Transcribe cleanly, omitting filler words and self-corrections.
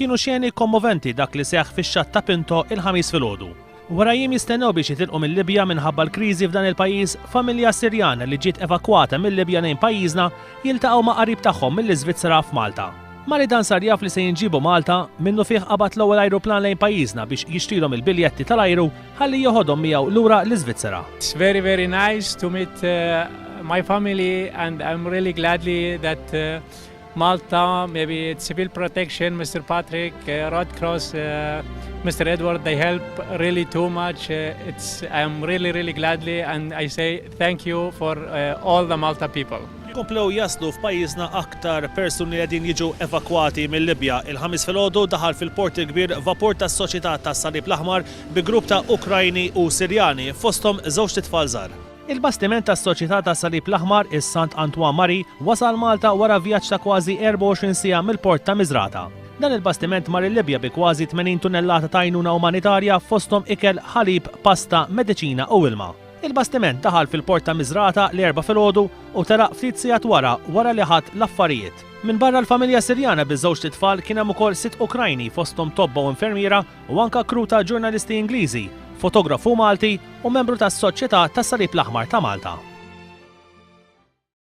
Kienu xjeni kommoventi dak li seħħ fix-xatt ta' Pinto il-ħamis filgħodu. Wara jiem jistennew biex jitilqu mill-Libja minħabba l-kriżi f'dan il-pajjiż, familja Sirjana li ġiet evakwata mill-Libja lejn pajjiżna jiltaqgħu ma' qarib tagħhom mill-Iżvizzera f'Malta. Mali dan sar jaf li se jinġibu Malta, minnu fih qabad l-ewwel ajruplan lejn pajjiżna biex jixtrilhom il-biljetti tal-ajru ħalli joħodhom miegħu lura l-Iżvizzera. It's very nice to meet my family and I'm really gladly that Malta, maybe Civil Protection, Mr. Patrick, Red Cross, Mr. Edward, they help really too much. I'm really gladly and I say thank you for all the Malta people. Komplew jaslu f'pajjiżna aktar persuni li qegħdin jiġu evakwati mill-Libja. Il-ħamis filgħodu daħal fil-port il-kbir vapur tas-Soċjetà tas-Salib l-Aħmar bi grupp ta' Ukrajni u Sirjani fosthom żewġ titfal żgħar. Il-bastiment tas-Soċjetà tas-Salib l-Aħmar is-Sant Antoine Marie wasal Malta wara vjaġġ ta' kważi 24 siegħa mill-port ta' Miżrata. Dan il-bastiment mar il-Libja bi kważi 80 tunnellata ta' għajnuna umanitarja fosthom ikel, ħalib, pasta, mediċina u ilma. Il-bastiment daħal fil-port ta' Miżrata l-4 filgħodu u teraq ftit sigħat wara li ħadd l-affarijiet. Min barra l-familja Sirjana biż-żewġ titfal kien hemm ukoll 6 Ukrajni fosthom tobba u infermiera u anke kru ta' ġurnalisti Ingliżi, fotografu Malti u membru tas-Soċjetà tas-Salib l-Aħmar ta' Malta.